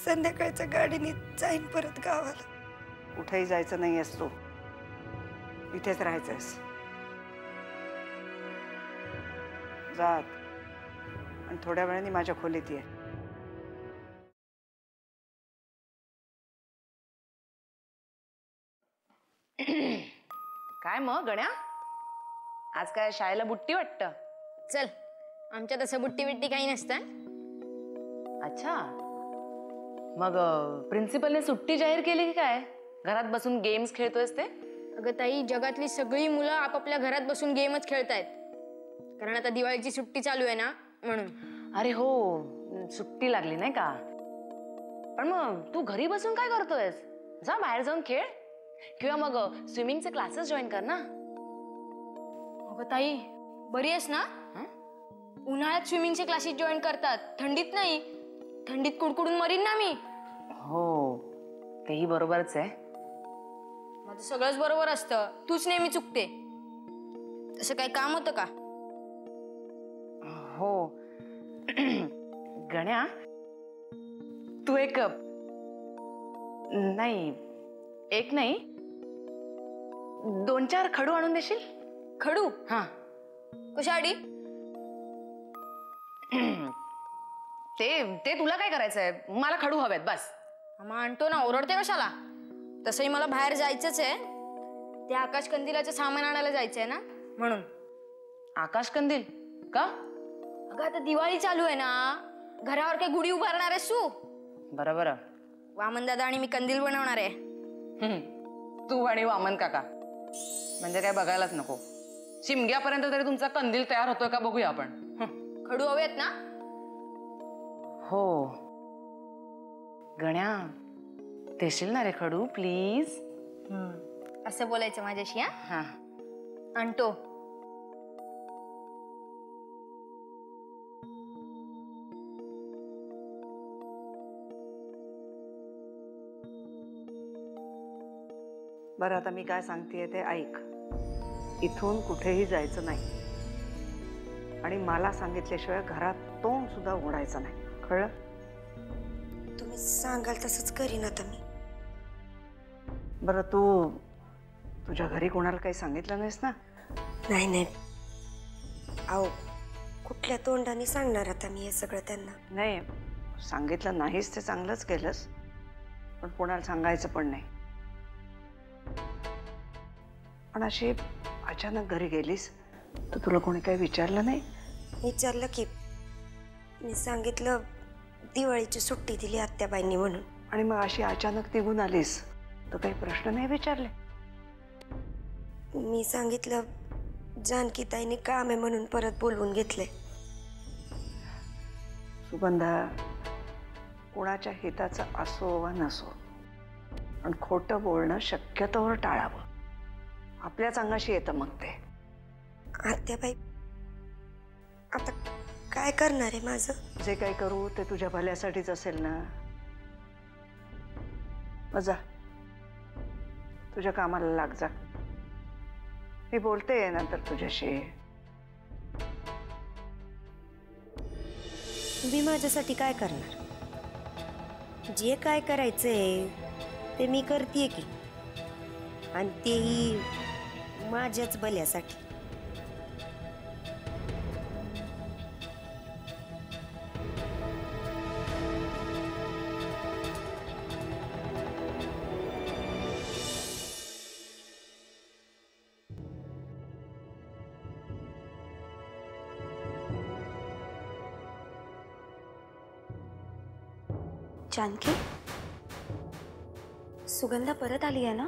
संध्याकाळच्या गाडीने जाईन परत गावाला. कुठेही जायचं नाहीयेस तू, इथेच राहायचंयस. जात आणि थोड्या वेळाने माझ्या खोलीत ये. काय मग गण्या, आज काय शाळेला बुट्टी वाटतं? चल, आमच्या तसं बुट्टी बिट्टी काही नसतं. अच्छा, मग प्रिन्सिपलने सुट्टी जाहीर केली की काय? घरात बसून गेम्स खेळतोयस ते? अगं ताई, जगातली सगळी मुलं आपापल्या घरात बसून गेमच खेळतायत, कारण आता दिवाळीची सुट्टी चालू आहे ना, म्हणून. अरे हो, सुट्टी लागली नाही का? पण मग तू घरी बसून काय करतोयस? जा बाहेर जाऊन खेळ, किंवा मग स्विमिंगचे क्लासेस जॉईन कर ना. अगं ताई, बरी आहेस ना? उन्हाळ्यात स्विमिंगचे क्लासेस जॉईन करतात, थंडीत नाही. थंडीत कुडकुडून मरीन ना मी. हो, तेही बरोबरच आहे. माझं सगळंच बरोबर असतं, तूच नेहमी चुकते. तसं काही काम होतं का? हो गण्या, तू एक नाही, 2-4 खडू आणून देशील? खडू? हा. कशासाठी? ते तुला काय करायचंय? मला खडू हवेत बस. आणतो ना, ओरडते कशाला? तसंही मला बाहेर जायचंच आहे, ते आकाश कंदिलाचं सामान आणायला जायचंय ना, म्हणून. आकाश कंदील का? अगं आता दिवाळी चालू आहे ना, घरावर काय गुढी उभारणार आहेस तू? बरोबर. वामन दादा आणि मी कंदील बनवणार आहे. तू आणि वामन काका म्हणजे काय बघायलाच नको. शिमग्यापर्यंत तरी तुमचा कंदील तयार होतोय का बघूया आपण. खडू हवेत ना? हो गण्या, देशील ना रे खडू प्लीज? असं बोलायचं माझ्याशी? हा, आणतो. बरं, आता मी काय सांगतेय ते ऐक. इथून कुठेही जायचं नाही आणि मला सांगितल्याशिवाय घरात तोंड सुद्धा उघडायचं नाही, कळलं? तुम्ही सांगाल तसंच करीन आता मी. बरं, तू तुझ्या घरी कोणाला काही सांगितलं नाहीस ना? नाही नाही, अहो कुठल्या तोंडाने सांगणार आता मी हे सगळं त्यांना? नाही, सांगितलं नाहीस ते चांगलंच केलंस, पण कोणाला सांगायचं पण नाही. पण अशी अचानक घरी गेलीस तर तुला कोणी काही विचारलं नाही? विचारलं की, मी सांगितलं दिवाळीची सुट्टी दिली आत्याबाईंनी म्हणून. आणि मग अशी अचानक निघून आलीस तर काही प्रश्न नाही विचारले? मी सांगितलं जानकीताईने काम आहे म्हणून परत बोलवून घेतले. सुगंधा, कोणाच्या हिताचं असो वा नसो, पण खोटं बोलणं शक्यतोवर टाळावं. आपल्याच अंगाशी येतं मग ते. आत्याबाई, आता काय करणार आहे माझं? जे काही करू ते तुझ्या भल्यासाठीच असेल ना. जा, तुझ्या कामाला लाग जा. मी बोलते नंतर तुझ्याशी. तुम्ही माझ्यासाठी काय करणार? जे काय करायचंय ते मी करतेय की, आणि तेही माझ्याच भल्यासाठी. जानकी, सुगंधा परत आली आहे ना?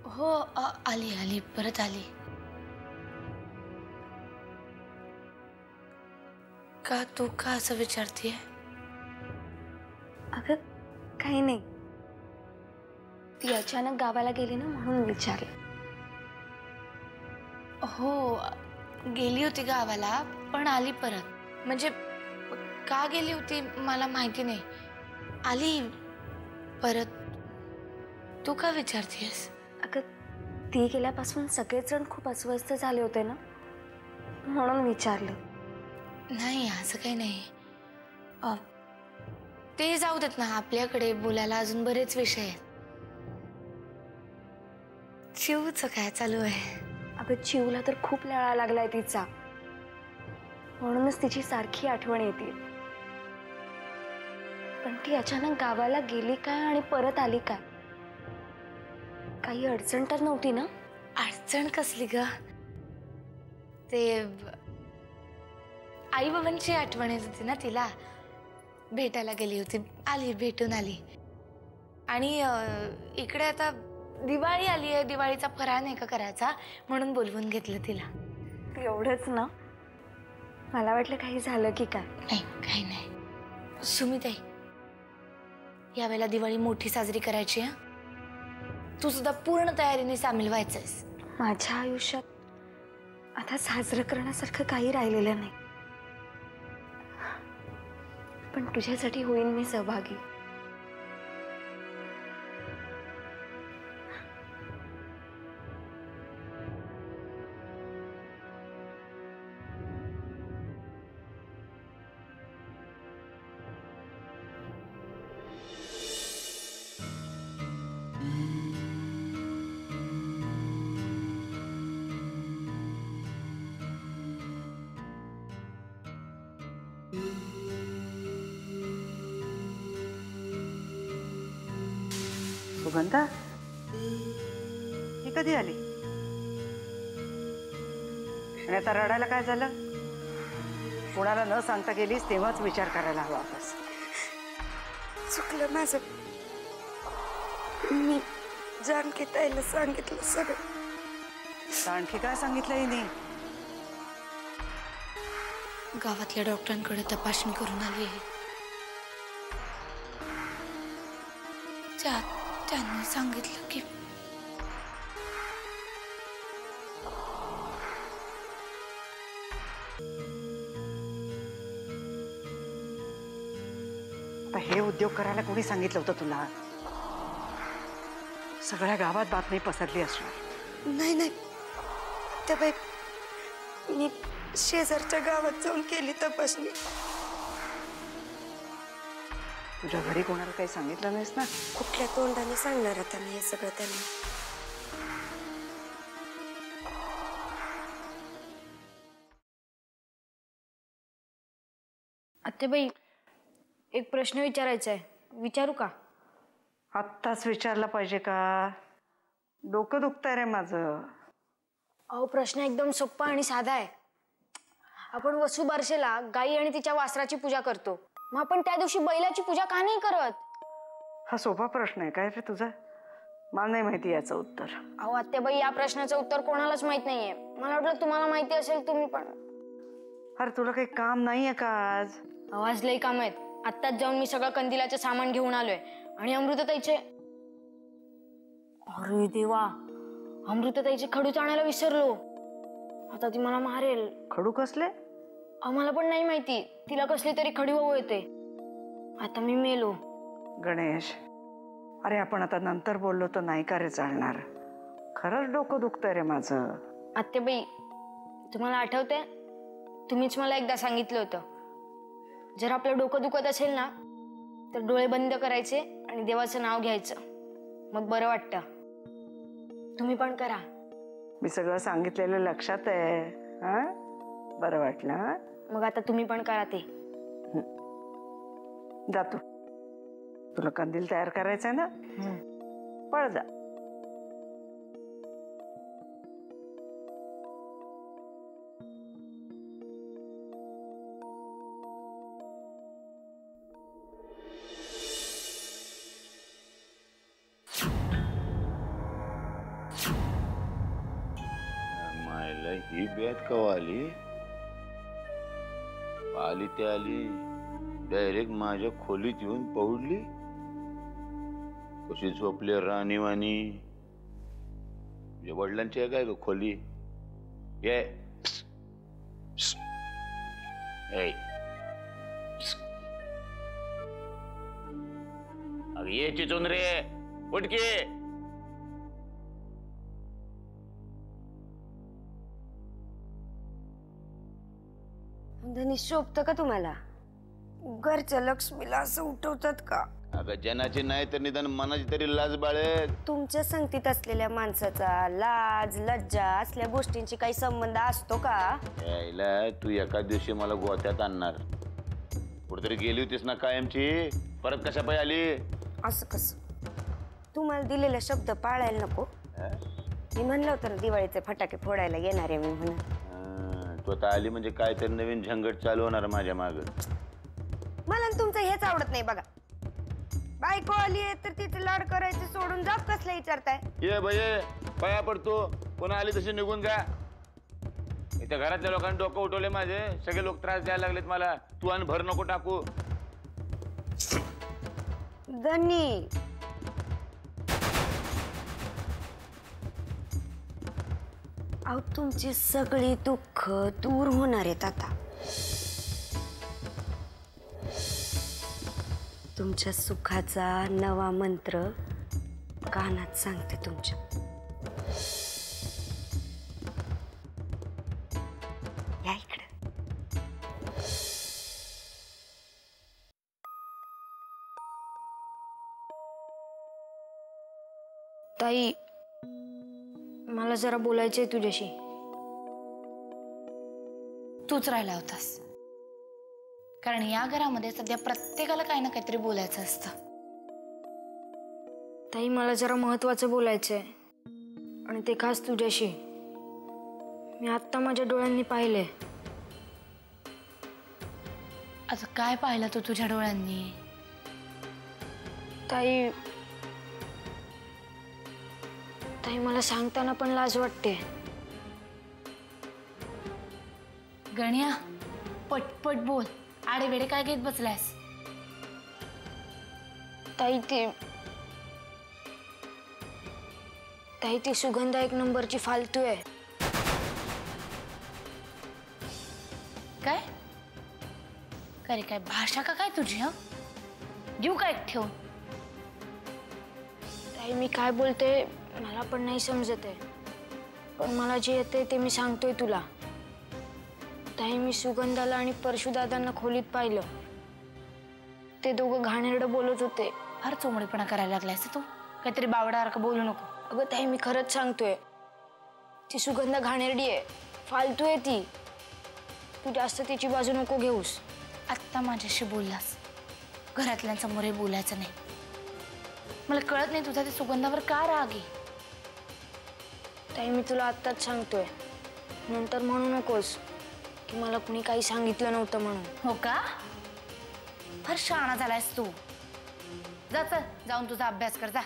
हो, आली परत आली. का तू का असं विचारतीये? अगं काही नाही, ती अचानक गावाला गेली ना म्हणून विचारलं. हो, गेली होती गावाला पण आली परत. म्हणजे का गेली होती मला माहिती नाही, आली परत. तू का विचारतेस? अगं ती गेल्यापासून सगळेच जण खूप अस्वस्थ झाले होते ना, म्हणून विचारलं. नाही असं काही नाही. ते जाऊ देत ना, आपल्याकडे बोलायला अजून बरेच विषय आहेत. चिवचं काय चालू आहे? अगं चिवला तर खूप लळा लागलाय तिचा, म्हणूनच तिची सारखी आठवण येते. पण ती अचानक गावाला गेली काय आणि परत आली काय? काही अडचण तर नव्हती ना? अडचण कसली ग? ते आई बाबांची आठवण येत होती ना तिला. भेटायला गेली होती, आली, भेटून आली. आणि इकडे आता दिवाळी आली आहे, दिवाळीचा फराळ नाही का करायचा, म्हणून बोलवून घेतलं तिला. एवढंच ना? मला वाटलं काही झालं की काय. नाही, काही नाही. सुमिताई, यावेळेला दिवाळी मोठी साजरी करायची आहे. तू सुद्धा पूर्ण तयारीने सामील व्हायचंस. माझ्या आयुष्यात आता साजरं करण्यासारखं काही राहिलेलं नाही, पण तुझ्यासाठी होईन मी सहभागी. सुगंधा, ही कधी आली? आणि आता रडायला काय झालं? कोणाला न सांगता गेलीस तेव्हाच विचार करायला हवा होतास. चुकलं माझं. मी जानकी ताईला सांगितलं सगळं. आणखी काय सांगितलं हिने? गावातल्या डॉक्टरांकडे तपासणी करून आली आहे. त्यांनी सांगितलं की आता हे उद्योग करायला कोणी सांगितलं होतं तुला? सगळ्या गावात बातमी पसरली असणार. नाही त्या बाई, मी शेजारच्या गावात जाऊन केली तपासणी. तुझ्या घरी कोणाला काही सांगितलं नाहीस ना? कुठल्या तोंडाने सांगणार आता मी हे सगळं त्यांना? आत्याबाई, एक प्रश्न विचारायचा आहे, विचारू का? आत्ताच विचारला पाहिजे का? डोकं दुखतंय रे माझं. अहो, प्रश्न एकदम सोपा आणि साधा आहे. आपण वसुबारसेला गाई आणि तिच्या वासराची पूजा करतो, मग आपण त्या दिवशी बैलाची पूजा का नाही करत? हा सोपा प्रश्न आहे काय रे तुझा? मला नाही माहिती याचं उत्तर. अहो आत्याबाई, या प्रश्नाचं उत्तर कोणालाच माहित नाहीये. मला वाटलं तुम्हाला माहिती असेल, तुम्ही पण. अरे तुला काही काम नाहीये का आज? आवाज लई काम आहेत. आत्ताच जाऊन मी सगळं कंदिलाचं सामान घेऊन आलोय. आणि अमृतताईचे, अरे देवा, अमृतताईचे खडूच आणायला विसरलो. आता ती मला मारेल. खडू कसले? आम्हाला पण नाही माहिती. तिला कसली तरी खडी वाहू येते. आता मी मेलो. गणेश, अरे आपण आता नंतर बोललो तर नाही का रे चालणार? खरंच डोकं दुखतंय रे माझं. आत्याबाई, तुम्हाला आठवतंय, तुम्हीच मला एकदा सांगितलं होतं, जर आपलं डोकं दुखत असेल ना तर डोळे बंद करायचे आणि देवाचं नाव घ्यायचं, मग बरं वाटतं. तुम्ही पण करा. मी सगळं सांगितलेलं लक्षात आहे. हा, बरं वाटलं. हा, मग आता तुम्ही पण करा ते. जातो. तुला कंदील तयार करायचंय ना? पळ जा. मायला ही बेत कवा आली? आली ते आली, डायरेक्ट माझ्या खोलीत येऊन पडली. कशी झोपले राणीवाणी. वडिलांची आहे काय ग खोली? ये अग ये चिचून रे, उठके. धनी शोभतं का तुम्हाला? घरच्या लक्ष्मीला असं उठवतात का? अगं जनाची नाही तर निदान मनाची तरी लाज बाळग. तुमच्या संगतीत असलेल्या माणसाचा लाज लज्जा असल्या गोष्टींची काही संबंध असतो का? यायला तू एका दिवशी मला गोत्यात आणणार. कुठेतरी गेली होतीस ना कायमची, परत कशा पाय आली? असं कसं? तुम्हाला दिलेला शब्द पाळायला नको? मी म्हणलं होतं ना दिवाळीचे फटाके फोडायला येणार आहे मी म्हणून. तू आता आली म्हणजे काय तर नवीन झंगट चालू होणार माझ्या माग. मला न तुमचं हेच आवडत नाही बघा. बायको आली आहे तर तिथे लाड करायचे सोडून जाप कसलं विचारताय? ये भये पाया पडतो, पुन्हा आली तशी निघून जा. इथे घरातल्या लोकांनी डोकं उठवले माझे, सगळे लोक त्रास द्यायला लागलेत मला. तू आणि भर नको टाकू. धनी अहो तुमची सगळी दुःख दूर होणार आहेत आता. तुमच्या सुखाचा नवा मंत्र कानात सांगते तुमच्या. या इकडे. ताई, मला जरा बोलायचंय तुझ्याशी. तूच राहिला होतास, कारण या घरामध्ये सध्या प्रत्येकाला काही ना काहीतरी बोलायचं असतं. ताई, मला जरा महत्वाचं बोलायचंय, आणि ते खास तुझ्याशी. मी आत्ता माझ्या डोळ्यांनी पाहिले. आता काय पाहिलं तू तुझ्या डोळ्यांनी? ताई, ताई मला सांगताना पण लाज वाटते. गण्या, पटपट बोल. आडे वेडे काय घेत बसलायस? ताई, ती सुगंधा एक नंबरची फालतू आहे. काय काय रे, काय भाषा का काय तुझी? हा, देऊ काय ठेवून? ताई, मी काय बोलते मला पण नाही समजत आहे, पण मला जे येते ते मी सांगतोय तुला. ताई, मी सुगंधाला आणि परशुदादांना खोलीत पाहिलं. ते दोघं घाणेरडं बोलत होते. फार चोमडेपणा करायला लागलायस तू. काहीतरी बावडासारखं बोलू नको. अगं ताई, मी खरंच सांगतोय, ती सुगंधा घाणेरडी आहे, फालतू आहे ती. तू जास्त तिची बाजू नको घेऊस. आत्ता माझ्याशी बोललास, घरातल्यांसमोरही बोलायचं नाही. मला कळत नाही तुझा ते सुगंधावर का राग आहे. ताई, मी तुला आत्ताच सांगतोय, नंतर म्हणू नकोस की मला कुणी काही सांगितलं नव्हतं म्हणून. हो का? फार शहाणा झालायस तू. जा चल, जाऊन तुझा अभ्यास कर जा.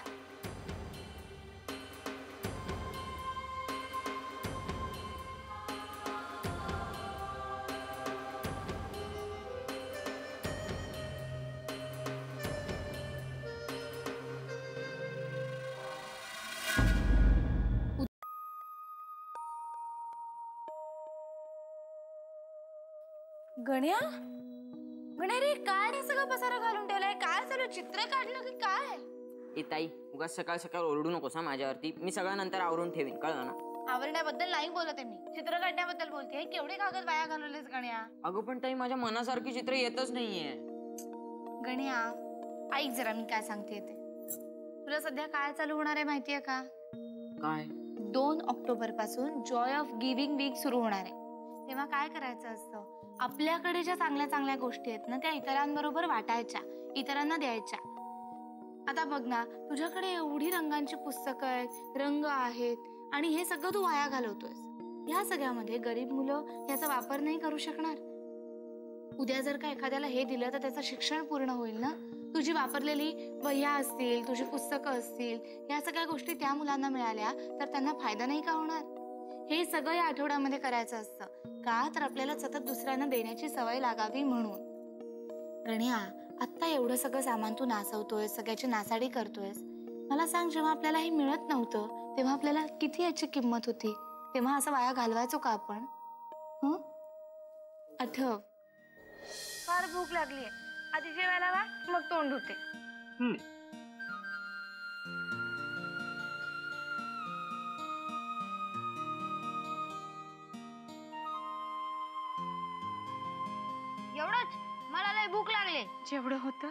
गण्या, गण्या रे, काय हे सगळं पसारा घालून ठेवलाय? काय चालू? चित्र काढलं की काय? ए ताई, उगाच सकाळ सकाळ ओरडू नकोस हा माझ्यावरती. मी सगळं नंतर आवरून ठेवीन, कळलं ना? आवरण्याबद्दल नाही बोलते मी, चित्र काढण्याबद्दल बोलते. केवढे कागद वाया घालवलेस गण्या? अगं पण ताई, माझ्या मनासारखी चित्र येतच नाहीये. गण्या, ऐक जरा मी काय सांगते ते. तुला सध्या काय चालू होणार आहे माहितीये का? काय? 2 ऑक्टोबर पासून जॉय ऑफ गिव्हिंग वीक सुरू होणार आहे. तेव्हा काय करायचं असतं, आपल्याकडे ज्या चांगल्या चांगल्या गोष्टी आहेत ना, त्या इतरांबरोबर वाटायच्या, इतरांना द्यायच्या. आता बघ ना, तुझ्याकडे एवढी रंगांची पुस्तकं आहेत, रंग आहेत, आणि हे सगळं तू वाया घालवतोयस. ह्या सगळ्यामध्ये गरीब मुलं ह्याचा वापर नाही करू शकणार. उद्या जर का एखाद्याला हे दिलं तर त्याचं शिक्षण पूर्ण होईल ना. तुझी वापरलेली वह्या असतील, तुझी पुस्तकं असतील, या सगळ्या गोष्टी त्या मुलांना मिळाल्या तर त्यांना फायदा नाही का होणार? हे सगळं या आठवड्यामध्ये करायचं असतं. का तर आपल्याला सतत दुसऱ्यांना देण्याची सवय लागावी म्हणून. गण्या, आत्ता एवढं सगळं सामान तू नासवतोयस, सगळ्याची नासाडी करतोयस. मला सांग, जेव्हा आपल्याला हे मिळत नव्हतं तेव्हा आपल्याला किती याची किंमत होती? तेव्हा असं वाया घालवायचो का आपण? आठव. फार भूक लागलीये, आधी जेवायला वा, मग तोंड धुते. एवढंच? मला लय भूक लागले. जेवढं होतं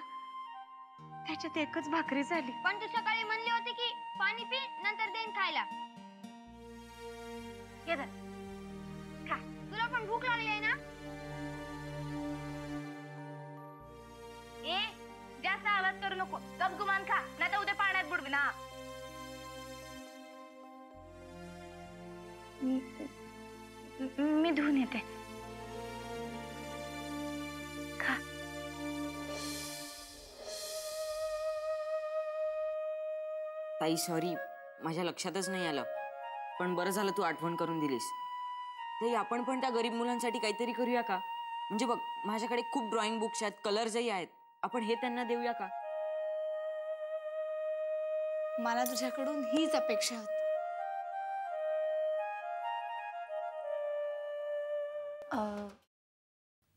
त्याच्यात एकच भाकरी झाली. पण तू सकाळी म्हणली होती की पाणी पी नंतर देईन खायला. घे धर. खा. तुला पण भूक लागली आहे ना? ए जास्त आवाज करू नको. गपगुमान खा नाही तर उद्या पाण्यात बुडवी ना. मी धुवून येते. खा. ताई सॉरी, माझ्या लक्षातच नाही आलं. पण बरं झालं तू आठवण करून दिलीस. ताई आपण पण त्या गरीब मुलांसाठी काहीतरी करूया का? म्हणजे बघ, माझ्याकडे खूप ड्रॉइंग बुक्स आहेत, कलर्सही आहेत. आपण हे त्यांना देऊया का? मला तुझ्याकडून हीच अपेक्षा होती.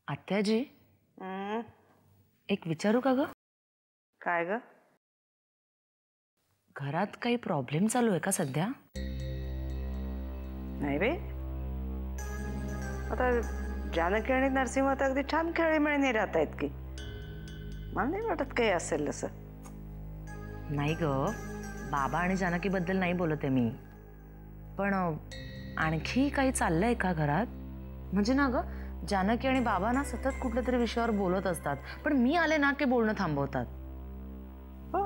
आत्याजी हं? एक विचारू का ग? काय ग? घरात काही प्रॉब्लेम चालू आहे का सध्या? नाही बे. आता जानकी आणि नरसिंह आता अगदी छान खेळीमेळीने राहत आहेत की. मला नाही वाटत काही असेल असं. नाही ग, बाबा आणि जानकी बद्दल नाही बोलते मी. पण आणखी काही चाललंय का घरात? म्हणजे ना ग, जानकी आणि बाबा ना सतत कुठल्या तरी विषयावर बोलत असतात, पण मी आले ना की बोलणं थांबवतात. हो,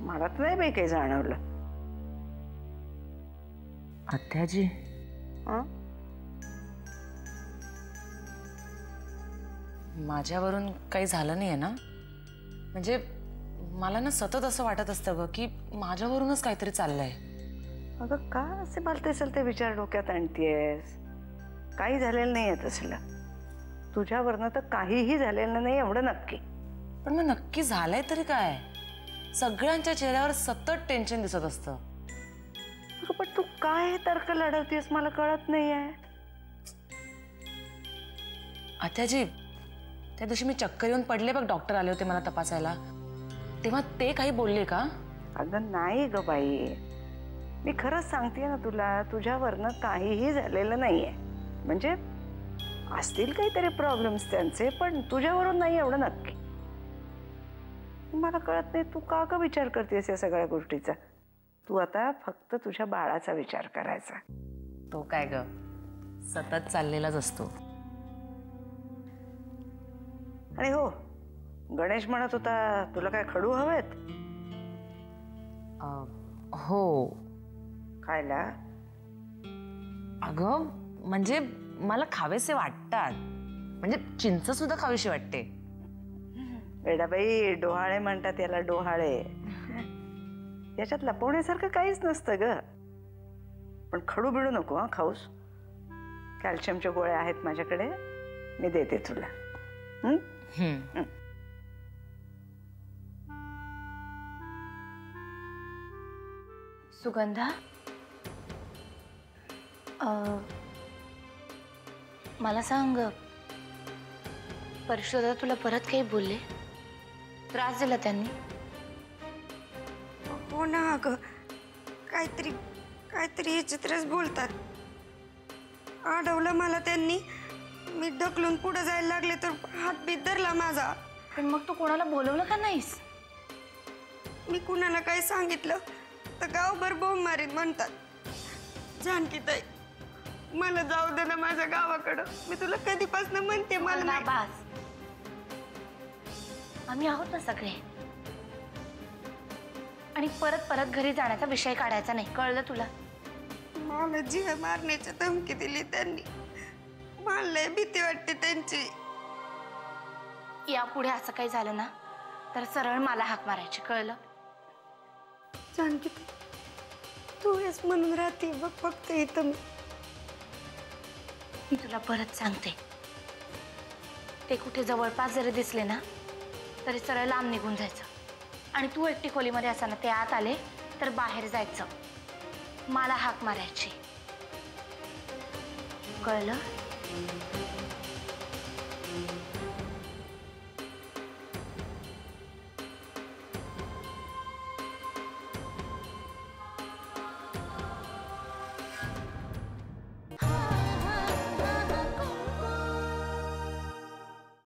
मला तर नाही बाई काही जाणवलं. आत्याजी हं? माझ्यावरून काही झालं नाहीये ना? म्हणजे मला ना सतत असं वाटत असतं ग की माझ्यावरूनच काहीतरी चाललंय. अगं का असे भलते सलते विचार डोक्यात आणतीयस? काही झालेलं नाहीये तसलं. तुझ्यावरनं तर काहीही झालेलं नाही एवढं नक्की. पण मग नक्की झालंय तरी काय? सगळ्यांच्या चेहऱ्यावर सतत टेन्शन दिसत असतं. अगं पण तू काय तर्क लढवतेस मला कळत नाहीये. आत्याजी, त्या दिवशी मी चक्कर येऊन पडले बघ, डॉक्टर आले होते मला तपासायला, तेव्हा ते काही बोलले का? अगं नाही ग बाई, मी खरंच सांगते ना तुला, तुझ्यावरनं काहीही झालेलं नाहीये. म्हणजे असतील काहीतरी प्रॉब्लेम्स त्यांचे, पण तुझ्यावरून नाही एवढं नक्की. मला कळत नाही तू का विचार करतेस या सगळ्या गोष्टीचा. तू आता फक्त तुझ्या बाळाचा विचार करायचा. तो काय ग सतत चाललेलाच असतो. आणि हो, गणेश म्हणत होता तुला काय खडू हवेत? हो. खायला? अगं म्हणजे मला खावेसे वाटतात, म्हणजे चिंच सुद्धा खावीशी वाटते. वेडाबाई, डोहाळे म्हणतात याला, डोहाळे. याच्यात लपवण्यासारखं काहीच नसतं ग. पण खडू बिडू नको हा खाऊस. कॅल्शियमच्या गोळ्या आहेत माझ्याकडे, मी देते तुला. सुगंधा, मला सांग, परिषदा तुला परत काही बोलले? त्रास दिला त्यांनी? हो ना अगं, काहीतरी हे चित्रच बोलतात. अडवलं मला त्यांनी. मी ढकलून पुढे जायला लागले तर हात बीत धरला माझा. पण मग तू कोणाला बोलवलं का नाहीस? मी कुणाला काही सांगितलं तर गावभर बोंब मारीत म्हणतात. जानकी ताई, मला जाऊ दे ना माझ्या गावाकडं. मी तुला कधीपासून म्हणते मला नाही. बास, आम्ही आहोत ना सगळे. आणि परत परत घरी जाण्याचा विषय काढायचा नाही, कळलं तुला? मला जीव मारण्याची धमकी दिली त्यांनी. मला लय भीती वाटते त्यांची. यापुढे असं काही झालं ना तर सरळ मला हाक मारायची, कळलं? जानकी तू हेच म्हणून राहते बघ फक्त इथं. मी तुला परत सांगते, ते कुठे जवळपास जरी दिसले ना तरी सरळ लांब निघून जायचं. आणि तू एकटी खोलीमध्ये असताना ते आत आले तर बाहेर जायचं, मला हाक मारायची, कळलं?